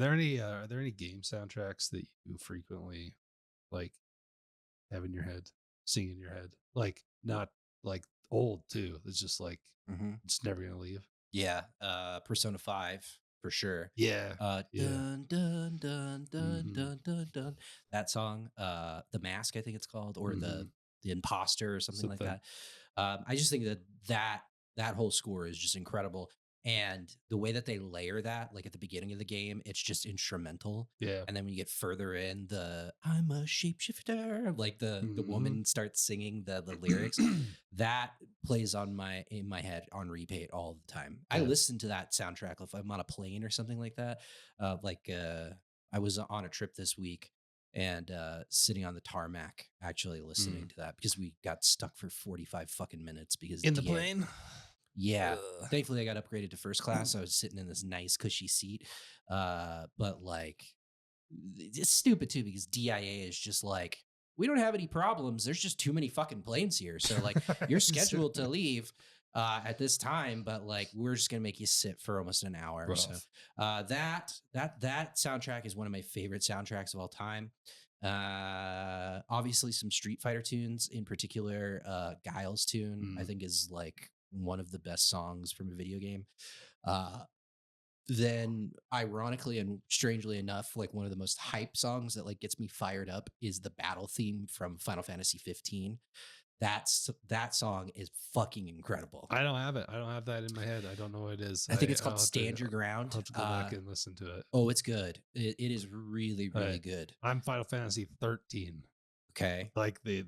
are there any game soundtracks that you frequently like have in your head, sing in your head? Like not like old too. It's just like Mm-hmm. it's never gonna leave. Yeah, Persona 5 for sure. Yeah. Yeah. Dun dun dun dun Mm-hmm. dun dun dun. That song, The Mask, I think it's called, or Mm-hmm. the Imposter or something like Something. that. I just think that whole score is just incredible, and the way that they layer that, like at the beginning of the game, it's just instrumental, Yeah. and then when you get further in, the "I'm a shapeshifter," like the Mm-hmm. woman starts singing the lyrics, that plays in my head on repeat all the time. I Yeah. listen to that soundtrack if I'm on a plane or something like that. I was on a trip this week and sitting on the tarmac actually listening Mm. to that because we got stuck for 45 fucking minutes because In the DA. plane. Yeah. Ugh. Thankfully I got upgraded to first class. So I was sitting in this nice cushy seat. But like it's stupid too because DIA is just like, we don't have any problems. There's just too many fucking planes here. So like you're scheduled to leave at this time, but like we're just gonna make you sit for almost an hour. So Rough. that soundtrack is one of my favorite soundtracks of all time. Obviously some Street Fighter tunes, in particular, Guile's tune, I Mm. think is like one of the best songs from a video game. Uh, then ironically and strangely enough, like one of the most hype songs that like gets me fired up is the battle theme from Final Fantasy 15. That song is fucking incredible. I don't have it. I don't have that in my head. I don't know what it is. I think it's I'll called have to, Stand Your Ground. I'll have to go back and listen to it. Oh, it's good. It is really, really Right. good. I'm Final Fantasy 13. Okay. Like the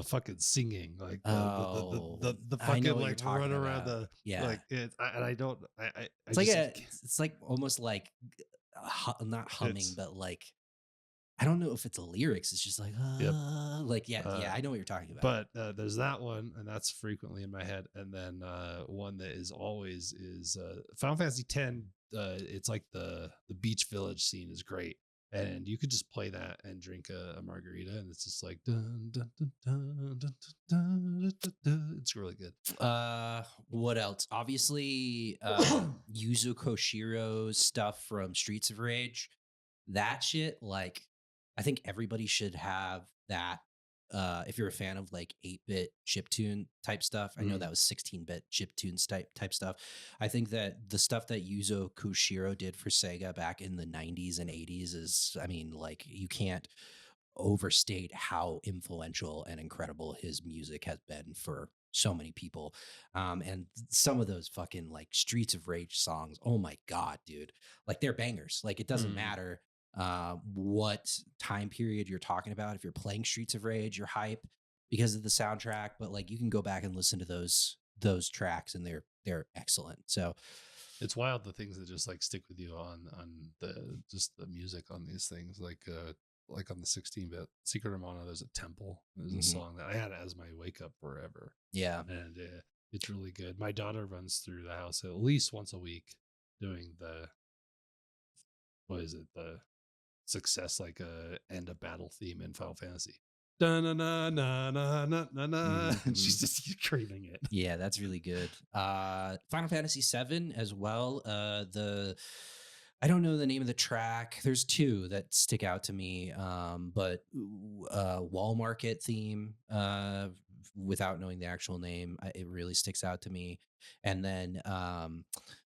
fucking singing, like Oh, the I know fucking what you're like talking run around about. the Yeah. like it. And I don't. I It's like just it's like almost like not humming, it's but like I don't know if it's a lyrics. It's just yep. like yeah, Uh, I know what you're talking about. but there's that one, and that's frequently in my head. And then one that is always is Final Fantasy 10. It's like the beach village scene is great, and you could just play that and drink a margarita, and it's just like dun, dun, dun, dun, dun, dun, dun, dun, dun. It's really good. What else? Obviously, Yuzo Koshiro's stuff from Streets of Rage. That shit, like, I think everybody should have that. If you're a fan of like 8-bit chiptune type stuff, I know Mm. that was 16-bit chiptunes type stuff. I think that the stuff that Yuzo Koshiro did for Sega back in the 90s and 80s is, I mean, like, you can't overstate how influential and incredible his music has been for so many people. And some of those fucking like Streets of Rage songs, oh my God, dude. Like they're bangers. Like it doesn't Mm. matter what time period you're talking about. If you're playing Streets of Rage, you're hype because of the soundtrack, but like you can go back and listen to those tracks and they're excellent. So It's wild the things that just like stick with you on the just the music on these things like on the 16-bit Secret of Mana. There's a temple. There's a mhm, song that I had as my wake up forever, yeah. and it's really good. My daughter runs through the house at least once a week doing the what is it the success like end of battle theme in Final Fantasy. Da na na na na na na na. Mhm, And she's mhm. just screaming it. Yeah, that's really good. Final Fantasy 7 as well. I don't know the name of the track. There's two that stick out to me. But Wall Market theme, without knowing the actual name, it really sticks out to me. And then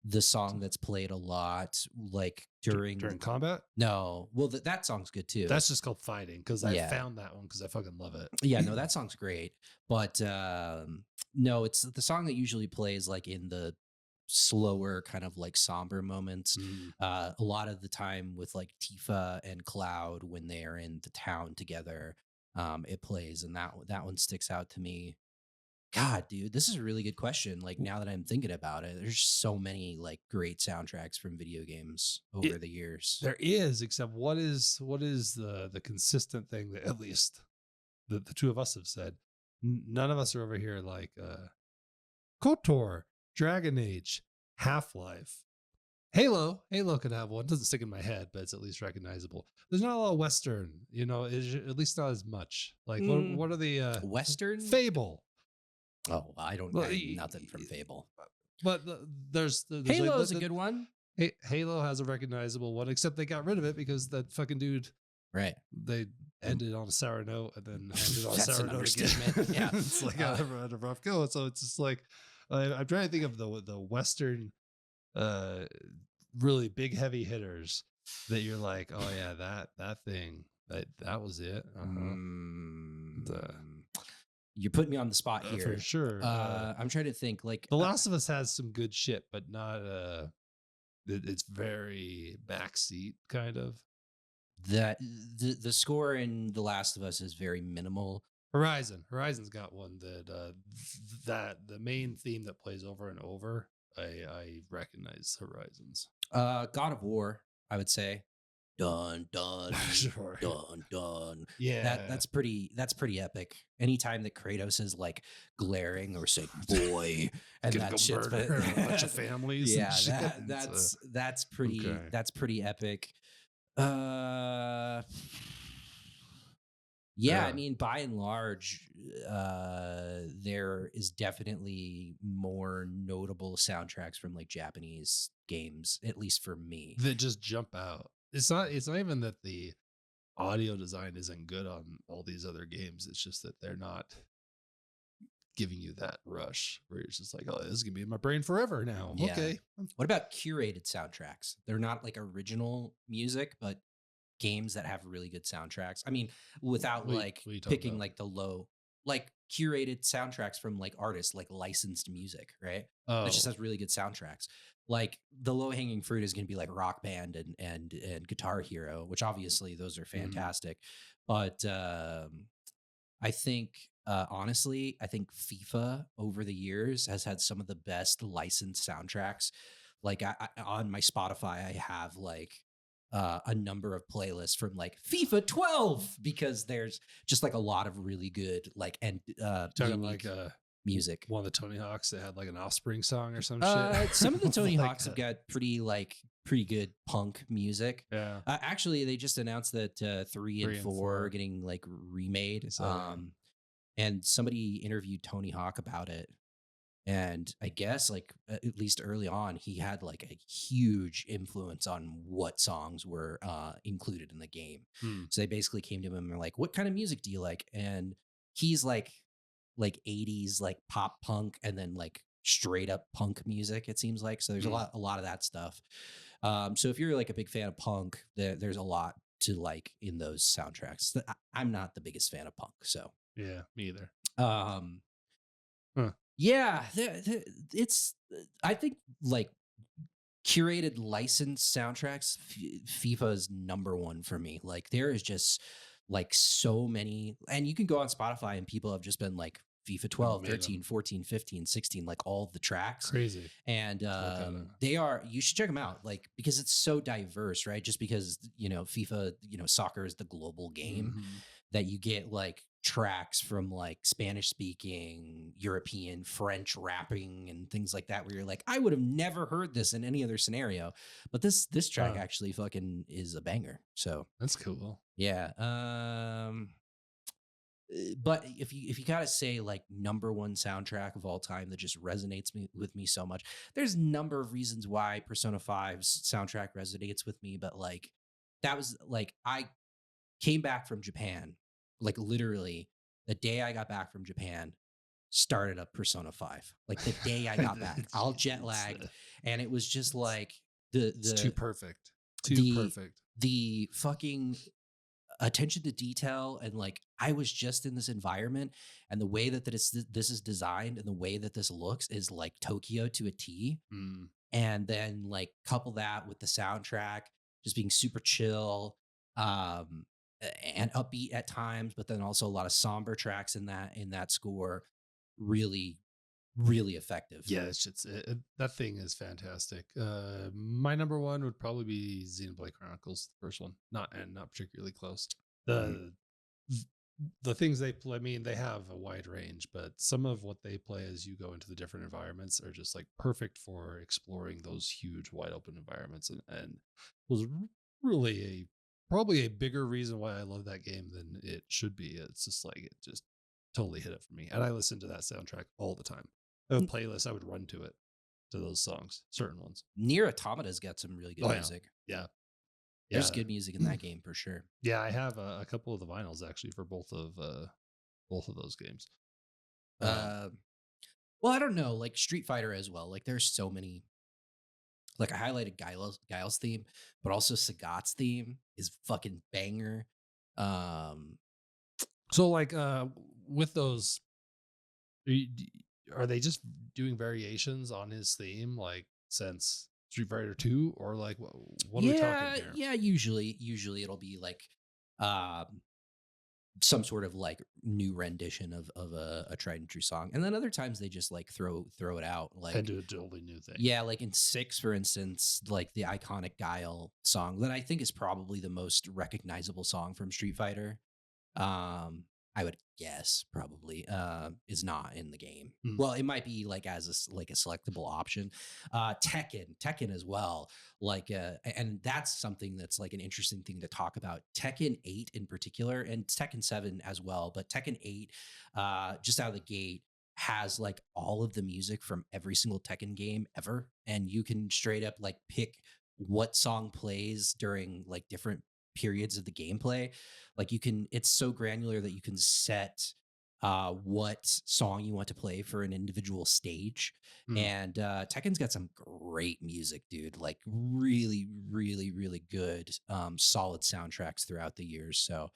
the song that's played a lot, like During during combat. no, well that song's good too. That's just called fighting because I Yeah, found that one because I fucking love it. yeah, no, that song's great. But no, it's the song that usually plays like in the slower kind of like somber moments. Mm. A lot of the time with like Tifa and Cloud when they are in the town together, it plays, and that one sticks out to me. God, dude, this is a really good question. Like now that I'm thinking about it, there's so many like great soundtracks from video games over It the years. there is, except what is the consistent thing that at least the two of us have said. None of us are over here like KOTOR, Dragon Age, Half-Life. Halo could have one. It doesn't stick in my head, but it's at least recognizable. There's not a lot of Western, at least not as much. Like what are the Western? Fable? Oh, I don't Well, I nothing from Fable. But there's Halo's like, a good one. Halo has a recognizable one, except they got rid of it because that fucking dude, Right. they ended on a sour note and then ended on a That's sour an note again. understatement. Yeah. It's like I had a rough go. So it's just like I'm trying to think of the Western uh really big heavy hitters that you're like, oh yeah, that thing, that was it. The You're putting me on the spot here. for sure. I'm trying to think. Like, The Last of Us has some good shit, but not it's very backseat kind of. that the score in The Last of Us is very minimal. Horizon's got one that the main theme that plays over and over. I recognize Horizons. God of War, I would say. Dun dun Sure. dun dun. Yeah. That's pretty epic. Anytime that Kratos is like glaring or saying "boy" and Gonna that go shit's murder a bunch of families. yeah, and shit. that's pretty okay. that's pretty epic. Uh, yeah, I mean, by and large, there is definitely more notable soundtracks from like Japanese games, at least for me. that just jump out. It's not even that the audio design isn't good on all these other games. It's just that they're not giving you that rush where you're just like, oh, this is gonna be in my brain forever now. Yeah. Okay. What about curated soundtracks? They're not like original music, but games that have really good soundtracks. I mean, without What like are you talking picking about? like the low, like curated soundtracks from like artists, like licensed music, right? That just Oh, has really good soundtracks. Like the low hanging fruit is going to be like Rock Band and Guitar Hero, which obviously those are fantastic. But I think honestly, I think FIFA over the years has had some of the best licensed soundtracks. Like on my Spotify, I have like a number of playlists from like FIFA 12 because there's just like a lot of really good like and talking unique like music. one of the Tony Hawks that had like an Offspring song or some shit. Some of the Tony Like Hawks have got pretty good punk music. yeah. Actually, they just announced that 3 and 4 are getting like remade. So, And somebody interviewed Tony Hawk about it. And I guess like at least early on, he had like a huge influence on what songs were included in the game. So they basically came to him and were like, "What kind of music do you like?" And he's like 80s like pop punk and then like straight up punk music. It seems like so. There's a lot of that stuff. So if you're like a big fan of punk, there's a lot to like in those soundtracks. I'm not the biggest fan of punk, so yeah, me either. um Huh. yeah, it's I think like curated licensed soundtracks. FIFA is number one for me. Like there is just like so many, and you can go on Spotify and people have just been like FIFA 12, 13, 14, 15, 16, like all of the tracks. Crazy. And you should check them out, like because it's so diverse, right? Just because FIFA, soccer is the global game that you get like tracks from like Spanish speaking, European, French rapping and things like that where you're like, I would have never heard this in any other scenario, but this track actually fucking is a banger. So that's cool. yeah. But if you gotta say like number one soundtrack of all time that just resonates with me so much, there's a number of reasons why Persona 5's soundtrack resonates with me, but like that was like I came back from Japan, like literally the day I got back from Japan, started up Persona 5. Like the day I got back, all jet lagged, and it was just like it's too perfect. Perfect. The fucking attention to detail, and like I was just in this environment, and the way that this is designed and the way that this looks is like Tokyo to a T. And then like couple that with the soundtrack just being super chill and upbeat at times, but then also a lot of somber tracks in that score. Really effective. Yeah, that thing is fantastic. My number one would probably be Xenoblade Chronicles, the first one. Not particularly close. The things they play, I mean, they have a wide range, but some of what they play as you go into the different environments are just like perfect for exploring those huge, wide open environments, and was really probably a bigger reason why I love that game than it should be. It's just like it just totally hit it for me, and I listen to that soundtrack all the time. A playlist, I would run to it. to those songs, certain ones. Near Automata's got some really good Oh, music. Yeah. There's good music in that game for sure. Yeah, I have a couple of the vinyls actually for both of those games. Well, I don't know, like Street Fighter as well. Like there's so many. Like I highlighted Guile's theme, but also Sagat's theme is fucking banger. Um, So like with those, are they just doing variations on his theme like since Street Fighter 2, or like what are we talking here? Yeah. Usually it'll be like um some sort of like new rendition of a tried and true song, and then other times they just like throw it out like And do a totally new thing. yeah, like in 6 for instance, like the iconic Guile song that I think is probably the most recognizable song from Street Fighter. um I would guess probably is not in the game. Well, it might be like as a selectable option. Tekken as well, like and that's something that's like an interesting thing to talk about. Tekken 8 in particular, and Tekken 7 as well, but Tekken 8 just out of the gate has like all of the music from every single Tekken game ever, and you can straight up like pick what song plays during like different periods of the gameplay. Like you can, it's so granular that you can set what song you want to play for an individual stage. And Tekken's got some great music, dude. Like really, really, really good, solid soundtracks throughout the years. So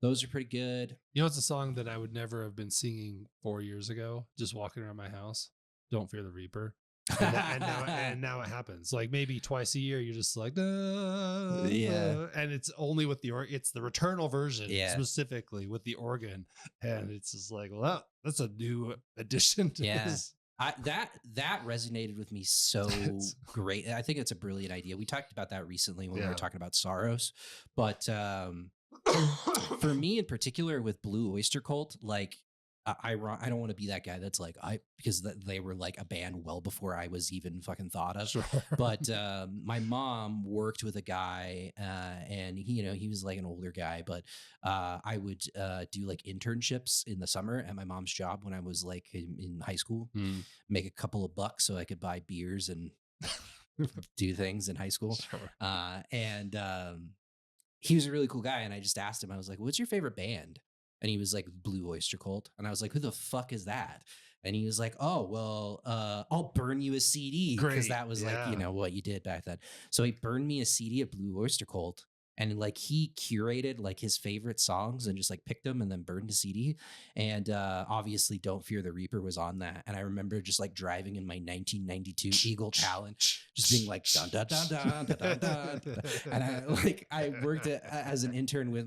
those are pretty good. You know, it's a song that I would never have been singing 4 years ago, just walking around my house. Don't Fear the Reaper. And now it happens. Like maybe twice a year, you're just like, Yeah. And it's only with it's the Returnal version, Yeah. specifically with the organ, and it's just like, well, that's a new addition to this. That resonated with me so great. I think it's a brilliant idea. We talked about that recently when we were talking about Saros, but for me in particular with Blue Oyster Cult, like I don't want to be that guy that's like because they were like a band well before I was even fucking thought of. Sure. But my mom worked with a guy, and he was like an older guy, but I would do like internships in the summer at my mom's job when I was like in high school, make a couple of bucks so I could buy beers and do things in high school. Sure. And he was a really cool guy, and I just asked him, I was like, "What's your favorite band?" And he was like, Blue Oyster Cult. And I was like, who the fuck is that? And he was like, oh, well, I'll burn you a CD. Because that was like, what you did back then. So he burned me a CD of Blue Oyster Cult. And like he curated like his favorite songs and just like picked them and then burned a CD. And obviously Don't Fear the Reaper was on that. And I remember just like driving in my 1992 Eagle Talon, just being like dun dun dun dun dun dun dun. And I worked as an intern with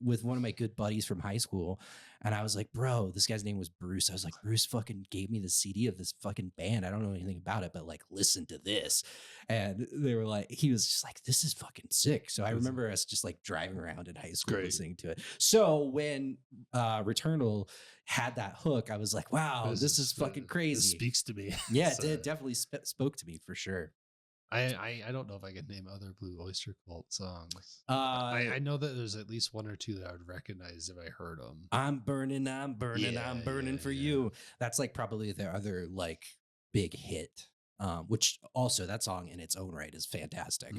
with one of my good buddies from high school. And I was like, bro, this guy's name was Bruce. I was like, Bruce fucking gave me the CD of this fucking band. I don't know anything about it, but like, listen to this. And they were like, he was just like, this is fucking sick. So I remember us just like driving around in high school listening to it. So when Returnal had that hook, I was like, wow, this is fucking crazy. This speaks to me. Yeah, it definitely spoke to me for sure. I don't know if I can name other Blue Oyster Cult songs. I know that there's at least one or two that I would recognize if I heard them. I'm burning for you. That's like probably their other like big hit. Which also that song in its own right is fantastic.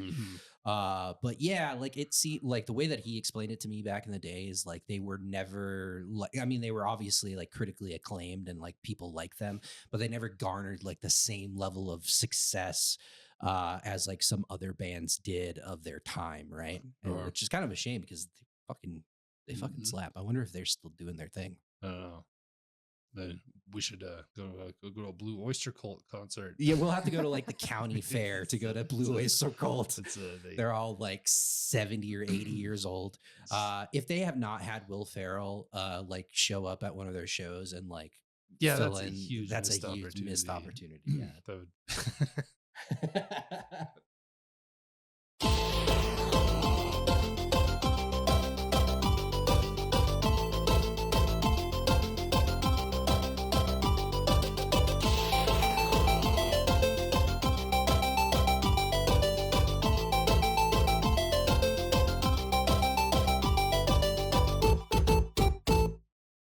But yeah, like like the way that he explained it to me back in the day is like they were never like, I mean, they were obviously like critically acclaimed and like people liked them, but they never garnered like the same level of success as like some other bands did of their time, right? And which is kind of a shame because they fucking slap. I wonder if they're still doing their thing. Then we should go to a Blue Oyster Cult concert. Yeah, we'll have to go to like the county fair to go to Blue Oyster Cult. They're all like 70 or 80 years old. If they have not had Will Ferrell like show up at one of their shows and like that's a huge missed opportunity. Yeah.